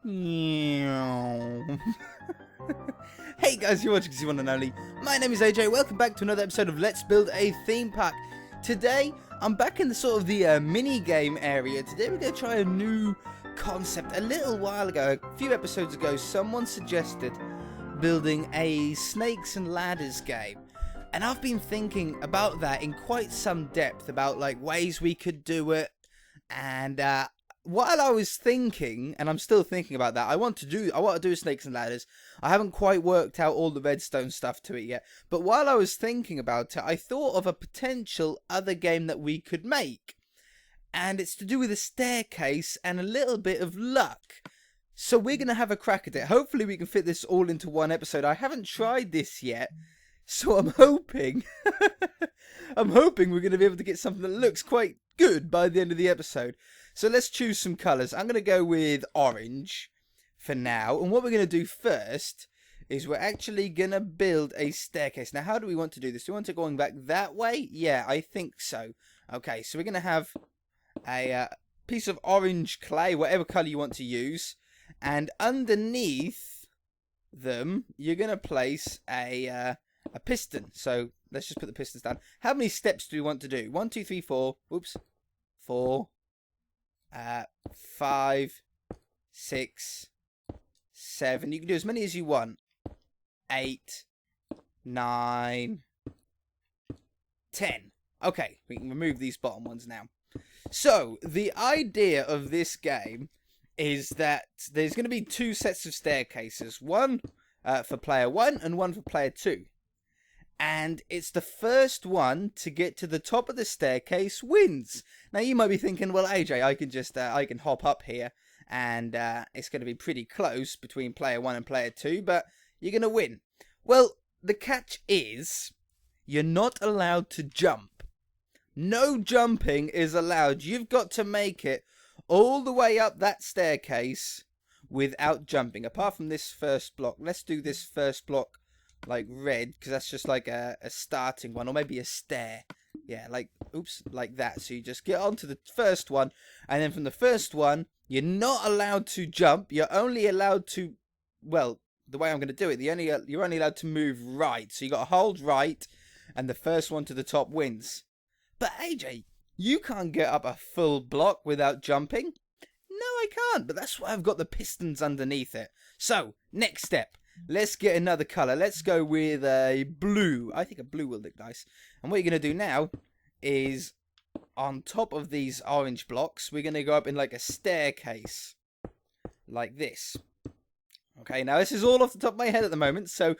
Hey guys, you're watching one and only. My name is AJ. Welcome back to another episode of Let's Build a Theme Park. Today, I'm back in the sort of the mini game area. Today, we're going to try a new concept. A little while ago, a few episodes ago, someone suggested building a snakes and ladders game. And I've been thinking about that in quite some depth, about like ways we could do it. And while I was thinking, and I'm still thinking about that, I want to do snakes and ladders. I haven't quite worked out all the redstone stuff to it yet. But while I was thinking about it, I thought of a potential other game that we could make. And it's to do with a staircase and a little bit of luck. So we're going to have a crack at it. Hopefully we can fit this all into one episode. I haven't tried this yet. So I'm hoping we're going to be able to get something that looks quite good by the end of the episode. So let's choose some colours. I'm going to go with orange for now. And what we're going to do first is we're actually going to build a staircase. Now, how do we want to do this? Do we want it going back that way? Yeah, I think so. Okay, so we're going to have a piece of orange clay, whatever colour you want to use. And underneath them, you're going to place a piston. So let's just put the pistons down. How many steps do we want to do? 1, 2, 3, 4. Oops. 4. 5, 6, 7. You can do as many as you want. 8, 9, 10. Okay, we can remove these bottom ones now. So, the idea of this game is that there's going to be two sets of staircases. One for player 1 and one for player 2. And it's the first one to get to the top of the staircase wins. Now you might be thinking, well, AJ, I can hop up here, and it's going to be pretty close between player 1 and player 2, but you're going to win. Well, the catch is you're not allowed to jump. No jumping is allowed. You've got to make it all the way up that staircase without jumping. Apart from this first block. Let's do this first block like red, because that's just like a starting one, or maybe a stair. Yeah, like, oops, like that. So you just get onto the first one, and then from the first one, you're not allowed to jump. You're only allowed to, well, the way I'm going to do it, you're only allowed to move right. So you got to hold right, and the first one to the top wins. But AJ, you can't get up a full block without jumping. No, I can't, but that's why I've got the pistons underneath it. So, next step. Let's get another colour. Let's go with a blue. I think a blue will look nice. And what you're going to do now is, on top of these orange blocks, we're going to go up in like a staircase. Like this. Okay, now this is all off the top of my head at the moment, so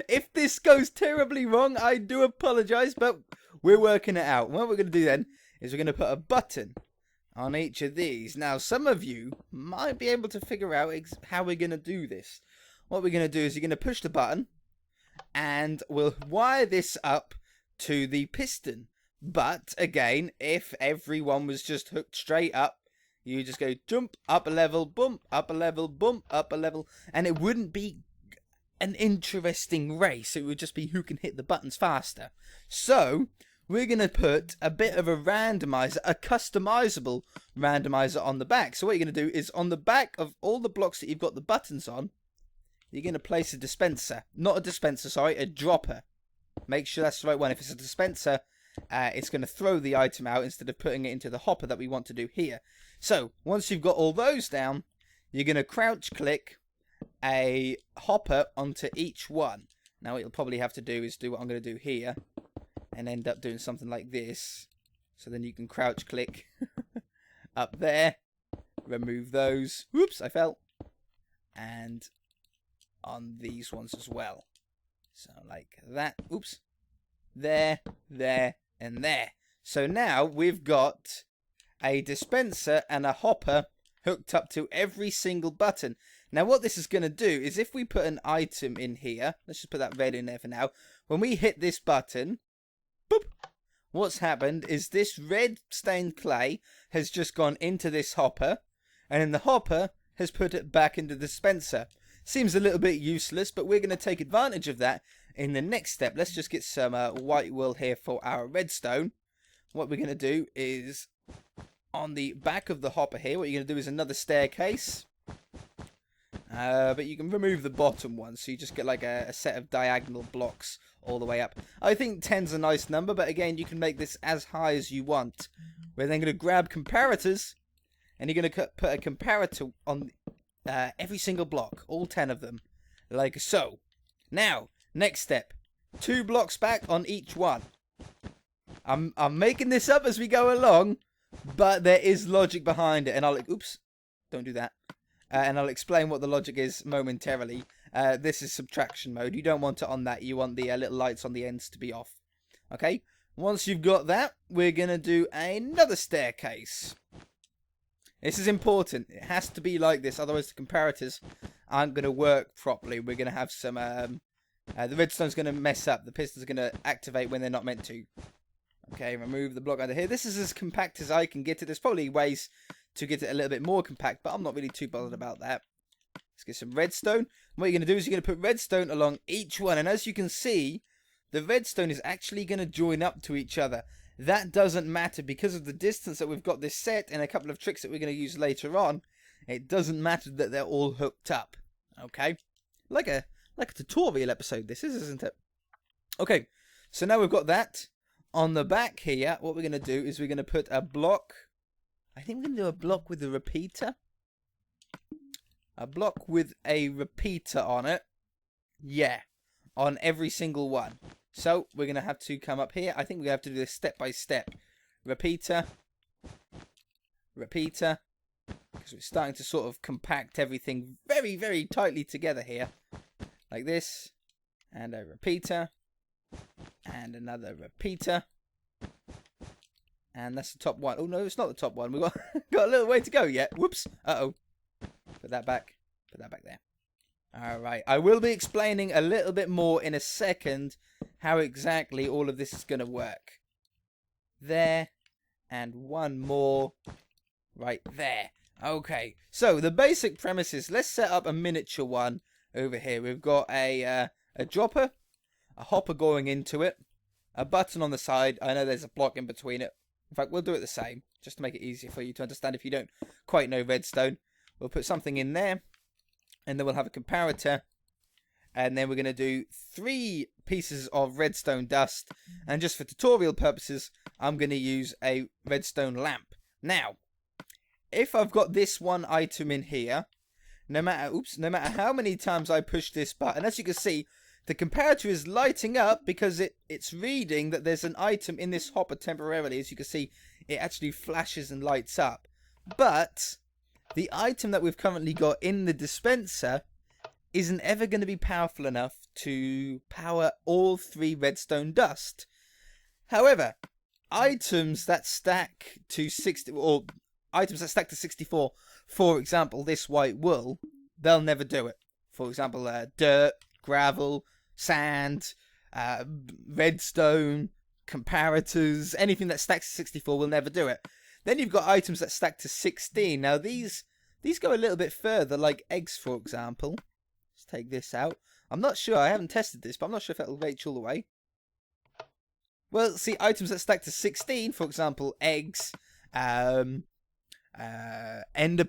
if this goes terribly wrong, I do apologise, but we're working it out. And what we're going to do then is we're going to put a button on each of these. Now, some of you might be able to figure out how we're going to do this. What we're going to do is you're going to push the button, and we'll wire this up to the piston. But, again, if everyone was just hooked straight up, you just go jump, up a level, bump, up a level, bump, up a level, and it wouldn't be an interesting race. It would just be who can hit the buttons faster. So, we're going to put a bit of a randomizer, a customizable randomizer on the back. So what you're going to do is on the back of all the blocks that you've got the buttons on, you're going to place a dispenser. Not a dispenser, sorry, a dropper. Make sure that's the right one. If it's a dispenser, it's going to throw the item out instead of putting it into the hopper that we want to do here. So, once you've got all those down, you're going to crouch click a hopper onto each one. Now what you'll probably have to do is do what I'm going to do here, and end up doing something like this. So then you can crouch click up there, remove those. Whoops, I fell. And on these ones as well. So like that. Oops. There, there, and there. So now we've got a dispenser and a hopper hooked up to every single button. Now what this is going to do is if we put an item in here, let's just put that red in there for now. When we hit this button, boop, what's happened is this red stained clay has just gone into this hopper, and then the hopper has put it back into the dispenser. Seems a little bit useless, but we're going to take advantage of that in the next step. Let's just get some white wool here for our redstone. What we're going to do is on the back of the hopper here, what you're going to do is another staircase. But you can remove the bottom one, so you just get like a set of diagonal blocks all the way up. I think 10's a nice number, but again, you can make this as high as you want. We're then going to grab comparators, and you're going to put a comparator on every single block, all 10 of them, like so. Now, next step, 2 blocks back on each one. I'm making this up as we go along, but there is logic behind it, and oops, don't do that. And I'll explain what the logic is momentarily. This is subtraction mode. You don't want it on that. You want the little lights on the ends to be off. Okay? Once you've got that, we're going to do another staircase. This is important. It has to be like this, otherwise the comparators aren't going to work properly. We're going to have some... the redstone's going to mess up. The piston's going to activate when they're not meant to. Okay, remove the block under here. This is as compact as I can get it. There's probably ways to get it a little bit more compact, but I'm not really too bothered about that. Let's get some redstone. What you're going to do is you're going to put redstone along each one, and as you can see, the redstone is actually going to join up to each other. That doesn't matter because of the distance that we've got this set and a couple of tricks that we're going to use later on. It doesn't matter that they're all hooked up. Okay? Like a tutorial episode this is, isn't it? Okay, so now we've got that. On the back here, what we're going to do is we're going to put a block. I think we're going to do a block with a repeater. A block with a repeater on it. Yeah, on every single one. So we're going to have to come up here. I think we're going to have to do this step by step. Repeater. Repeater. Because we're starting to sort of compact everything very, very tightly together here. Like this. And a repeater. And another repeater. And that's the top one. Oh, no, it's not the top one. We've got a little way to go yet. Whoops. Uh-oh. Put that back. Put that back there. Alright. I will be explaining a little bit more in a second how exactly all of this is going to work. There. And one more. Right there. Okay. So, the basic premise is, let's set up a miniature one over here. We've got a dropper. A hopper going into it. A button on the side. I know there's a block in between it. In fact, we'll do it the same. Just to make it easier for you to understand if you don't quite know redstone. We'll put something in there. And then we'll have a comparator. And then we're going to do 3 pieces of redstone dust. And just for tutorial purposes, I'm going to use a redstone lamp. Now, if I've got this one item in here, no matter how many times I push this button, as you can see, the comparator is lighting up because it's reading that there's an item in this hopper temporarily. As you can see, it actually flashes and lights up. But the item that we've currently got in the dispenser isn't ever going to be powerful enough to power all 3 redstone dust. However, items that stack to 60 or items that stack to 64, for example, this white wool, they'll never do it. For example, dirt, gravel, sand, redstone, comparators, anything that stacks to 64 will never do it. Then you've got items that stack to 16. Now these go a little bit further, like eggs, for example. Let's take this out. I'm not sure, I haven't tested this, but I'm not sure if it'll reach all the way. Well, see, items that stack to 16, for example, eggs, ender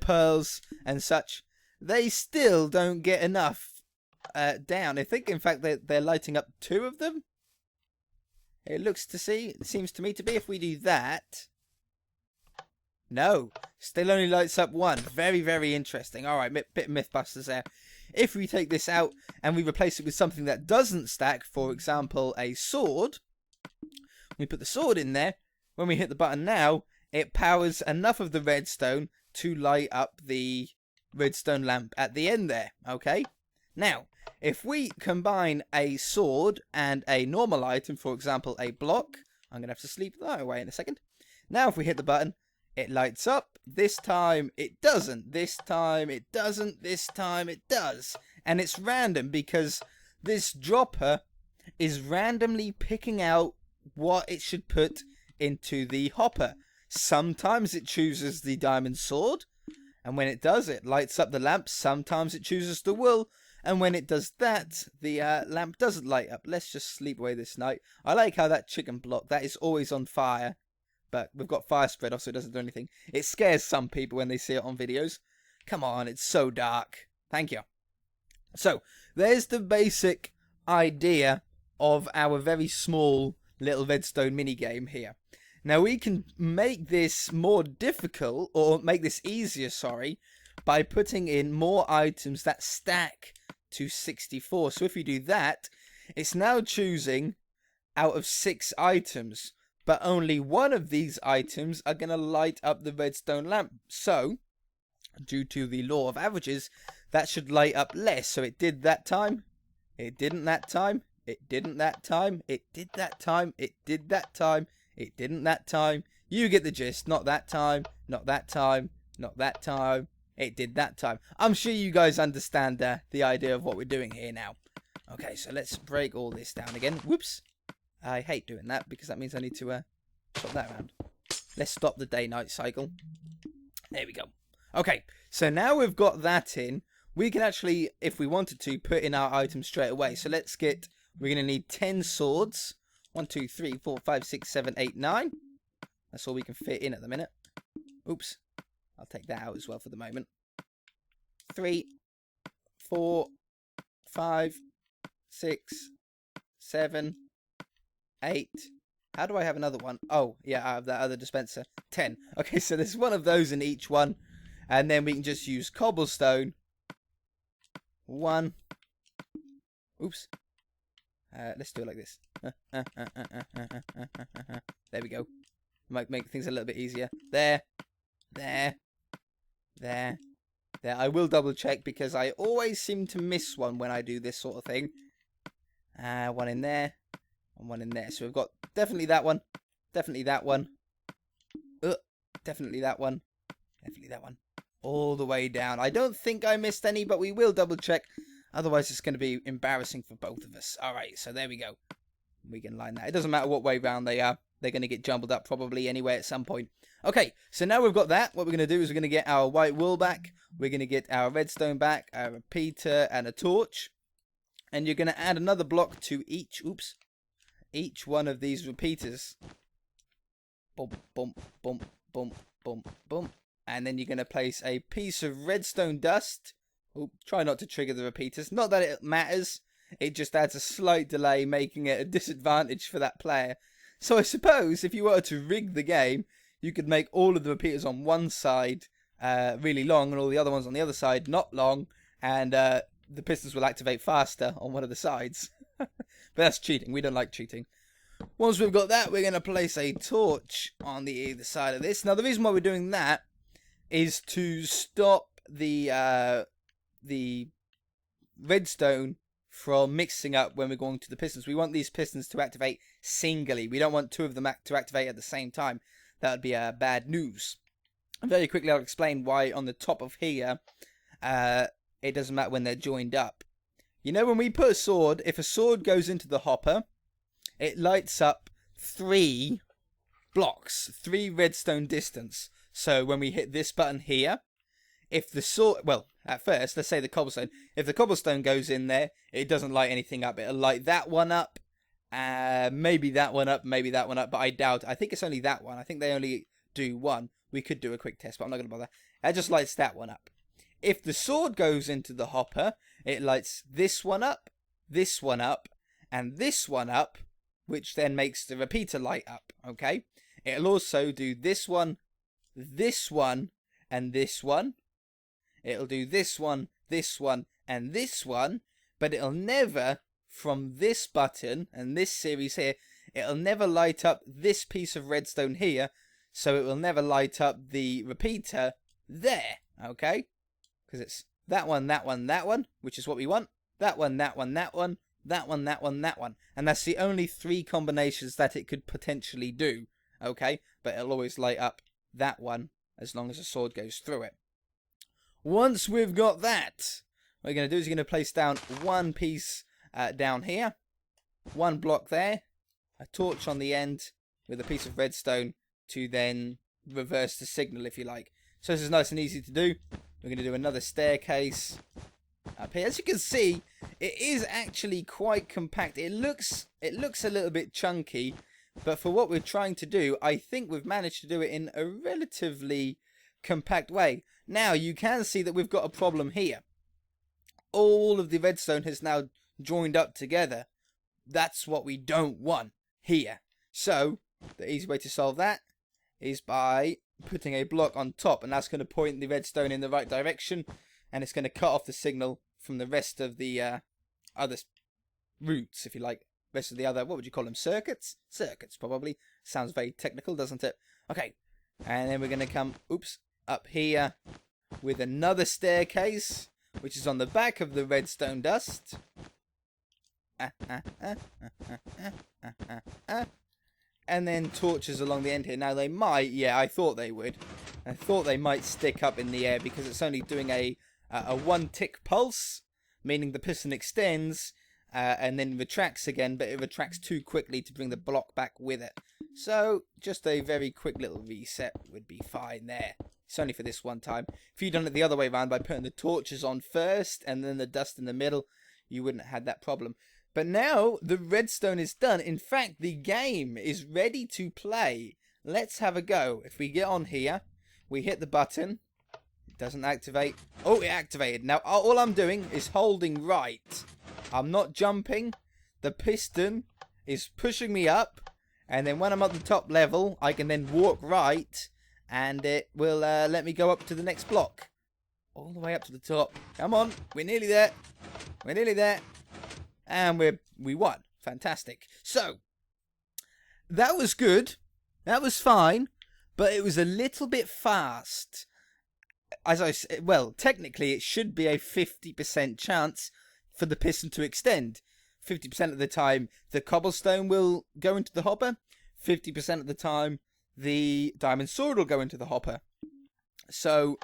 pearls, and such, they still don't get enough down. I think, in fact, they're lighting up 2 of them. It seems to me to be. If we do that, no, still only lights up 1. Very, very interesting. All right, bit of Mythbusters there. If we take this out and we replace it with something that doesn't stack, for example, a sword, we put the sword in there. When we hit the button now, it powers enough of the redstone to light up the redstone lamp at the end there. Okay. Now, if we combine a sword and a normal item, for example, a block, I'm going to have to sleep that away in a second. Now, if we hit the button, it lights up. This time, it doesn't. This time, it doesn't. This time, it does. And it's random because this dropper is randomly picking out what it should put into the hopper. Sometimes it chooses the diamond sword, and when it does, it lights up the lamp. Sometimes it chooses the wool, and when it does that, the lamp doesn't light up. Let's just sleep away this night. I like how that chicken block, that is always on fire. But we've got fire spread off, so it doesn't do anything. It scares some people when they see it on videos. Come on, it's so dark. Thank you. So there's the basic idea of our very small little redstone mini game here. Now we can make this more difficult, or make this easier, sorry, by putting in more items that stack to 64. So if we do that, it's now choosing out of 6 items, but only one of these items are going to light up the redstone lamp. So, due to the law of averages, that should light up less. So it did that time, it didn't that time, it didn't that time, it did that time, it did that time, it didn't that time. You get the gist. Not that time, not that time, not that time, it did that time. I'm sure you guys understand the idea of what we're doing here now. Okay, so let's break all this down again. Whoops. I hate doing that because that means I need to swap that around. Let's stop the day-night cycle. There we go. Okay, so now we've got that in, we can actually, if we wanted to, put in our items straight away. So let's get, we're going to need 10 swords. 1, 2, 3, 4, 5, 6, 7, 8, 9. That's all we can fit in at the minute. Oops. I'll take that out as well for the moment. 3, 4, 5, 6, 7, 8. How do I have another one? Oh, yeah, I have that other dispenser. 10. Okay, so there's one of those in each one. And then we can just use cobblestone. 1. Oops. Let's do it like this. There we go. Might make things a little bit easier. There. There. There. There. I will double check because I always seem to miss one when I do this sort of thing. One in there. And one in there. So we've got definitely that one. Definitely that one. Definitely that one. Definitely that one. All the way down. I don't think I missed any, but we will double check. Otherwise, it's going to be embarrassing for both of us. Alright, so there we go. We can line that. It doesn't matter what way round they are. They're going to get jumbled up probably anyway at some point. Okay, so now we've got that. What we're going to do is we're going to get our white wool back. We're going to get our redstone back, a repeater, and a torch. And you're going to add another block to each, each one of these repeaters. Boom, boom, boom, boom, boom, boom. And then you're going to place a piece of redstone dust. Ooh, try not to trigger the repeaters. Not that it matters. It just adds a slight delay, making it a disadvantage for that player. So I suppose if you were to rig the game, you could make all of the repeaters on one side really long and all the other ones on the other side not long. And the pistons will activate faster on one of the sides. But that's cheating. We don't like cheating. Once we've got that, we're going to place a torch on the either side of this. Now, the reason why we're doing that is to stop the redstone from mixing up when we're going to the pistons. We want these pistons to activate singly. We don't want 2 of them to activate at the same time. That would be bad news. And very quickly, I'll explain why on the top of here, it doesn't matter when they're joined up. You know, when we put a sword, if a sword goes into the hopper, it lights up 3 blocks, 3 redstone distance. So when we hit this button here, if the sword, well, at first, let's say the cobblestone. If the cobblestone goes in there, it doesn't light anything up. It'll light that one up, maybe that one up, maybe that one up, but I doubt. I think it's only that one. I think they only do 1. We could do a quick test, but I'm not going to bother. It just lights that one up. If the sword goes into the hopper, it lights this one up, and this one up, which then makes the repeater light up, okay? It'll also do this one, and this one. It'll do this one, and this one, but it'll never, from this button and this series here, it'll never light up this piece of redstone here, so it will never light up the repeater there, okay? Because it's that one, which is what we want, that one, that one, that one, that one, that one, that one. And that's the only 3 combinations that it could potentially do, okay? But it'll always light up that one as long as a sword goes through it. Once we've got that, what we're going to do is you're going to place down 1 piece down here, 1 block there, a torch on the end with a piece of redstone to then reverse the signal if you like. So this is nice and easy to do. We're going to do another staircase up here. As you can see, it is actually quite compact. It looks a little bit chunky, but for what we're trying to do, I think we've managed to do it in a relatively compact way. Now, you can see that we've got a problem here. all of the redstone has now joined up together. That's what we don't want here. So the easy way to solve that is by putting a block on top, and that's going to point the redstone in the right direction, and it's going to cut off the signal from the rest of the other routes, if you like. Rest of the other, what would you call them? Circuits? Circuits, probably. Sounds very technical, doesn't it? Okay, and then we're going to come, up here with another staircase, which is on the back of the redstone dust. And then torches along the end here. Now they might, yeah, I thought they would. I thought they might stick up in the air because it's only doing a one tick pulse, meaning the piston extends and then retracts again, but it retracts too quickly to bring the block back with it. So just a very quick little reset would be fine there. It's only for this one time. If you'd done it the other way around by putting the torches on first and then the dust in the middle, you wouldn't have had that problem. But now the redstone is done. In fact, the game is ready to play. Let's have a go. If we get on here, we hit the button. It doesn't activate. Oh, it activated. Now, all I'm doing is holding right. I'm not jumping. The piston is pushing me up. And then when I'm at the top level, I can then walk right. And it will let me go up to the next block. All the way up to the top. Come on. We're nearly there. We're nearly there. And we won. Fantastic. So, that was good. That was fine. But it was a little bit fast. As I said, well, technically it should be a 50% chance for the piston to extend. 50% of the time the cobblestone will go into the hopper. 50% of the time the diamond sword will go into the hopper. So,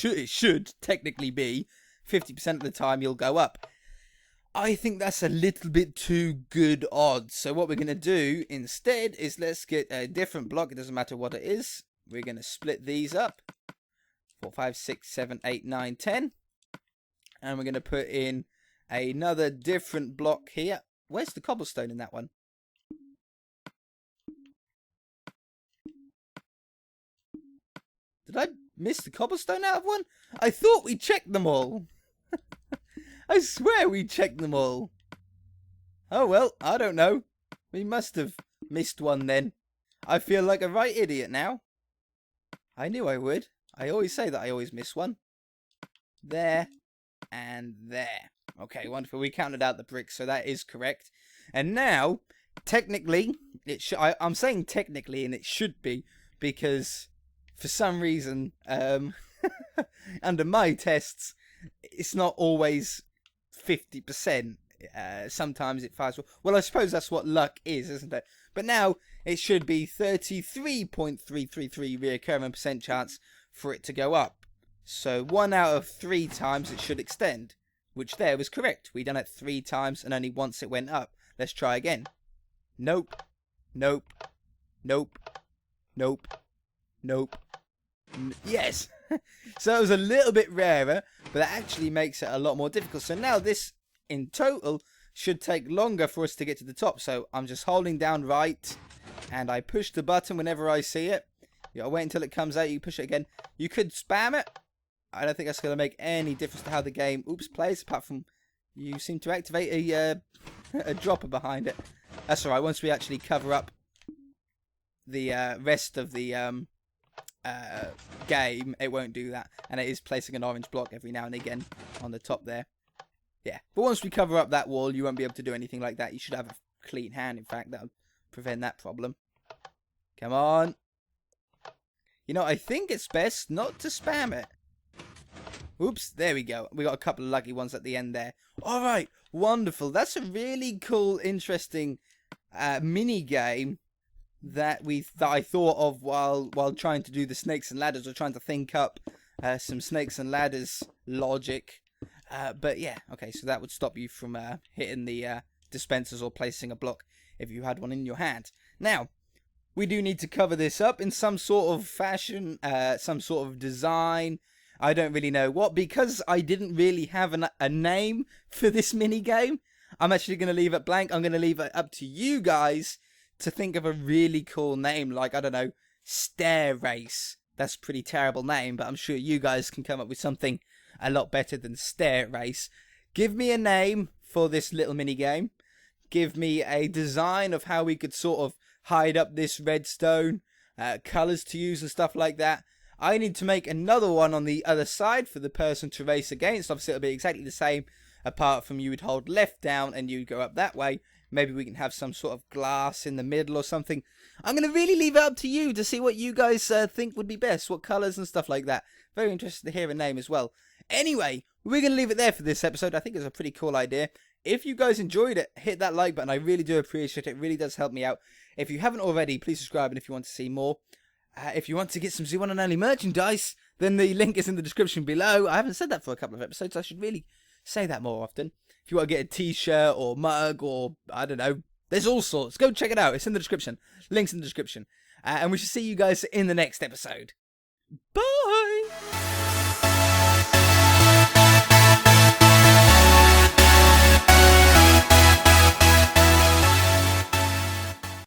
it should technically be 50% of the time you'll go up. I think that's a little bit too good odds. So what we're going to do instead is let's get a different block. It doesn't matter what it is. We're going to split these up. 4, 5, 6, 7, 8, 9, 10. And we're going to put in another different block here. Where's the cobblestone in that one? Did I miss the cobblestone out of one? I thought we checked them all. I swear we checked them all. Oh well, I don't know. We must have missed one then. I feel like a right idiot now. I knew I would. I always say that I always miss one. There. And there. Okay, wonderful. We counted out the bricks, so that is correct. And now, technically, I'm saying technically, and it should be, because for some reason, under my tests, it's not always 50%. Sometimes it fires. Well, I suppose that's what luck is, isn't it? But now it should be 33.333 reoccurring percent chance for it to go up. So 1 out of 3 times it should extend, which there was correct. We done it 3 times and only once it went up. Let's try again. Nope. Nope. Nope. Nope. Nope. Yes. So it was a little bit rarer, but that actually makes it a lot more difficult. So now this, in total, should take longer for us to get to the top. So I'm just holding down right, and I push the button whenever I see it. You gotta wait until it comes out, you push it again. You could spam it. I don't think that's going to make any difference to how the game, plays, apart from you seem to activate a dropper behind it. That's alright, once we actually cover up the rest of the game, it won't do that. And it is placing an orange block every now and again on the top there. Yeah, but once we cover up that wall, you won't be able to do anything like that. You should have a clean hand, in fact. That'll prevent that problem. Come on. You know, I think it's best not to spam it. Oops, there we go. We got a couple of lucky ones at the end there. Alright, wonderful. That's a really cool, interesting mini game that I thought of while trying to do the snakes and ladders, or trying to think up some snakes and ladders logic. But yeah, okay, so that would stop you from hitting the dispensers or placing a block if you had one in your hand. Now, we do need to cover this up in some sort of fashion, some sort of design. I don't really know what, because I didn't really have a name for this mini game. I'm actually going to leave it blank. I'm going to leave it up to you guys to think of a really cool name, like, I don't know, Stair Race. that's a pretty terrible name, but I'm sure you guys can come up with something a lot better than Stare Race. Give me a name for this little mini game. Give me a design of how we could sort of hide up this redstone, colours to use and stuff like that. I need to make another one on the other side for the person to race against. Obviously, it'll be exactly the same, apart from you would hold left down and you would go up that way. Maybe we can have some sort of glass in the middle or something. I'm going to really leave it up to you to see what you guys think would be best, what colours and stuff like that. Very interested to hear a name as well. Anyway, we're going to leave it there for this episode. I think it's a pretty cool idea. If you guys enjoyed it, hit that like button. I really do appreciate it. It really does help me out. If you haven't already, please subscribe, and if you want to see more. If you want to get some Z1 and only merchandise, then the link is in the description below. I haven't said that for a couple of episodes. I should really say that more often. If you want to get a t-shirt or mug or, I don't know, there's all sorts. Go check it out. It's in the description. Link's in the description. And we shall see you guys in the next episode. Bye!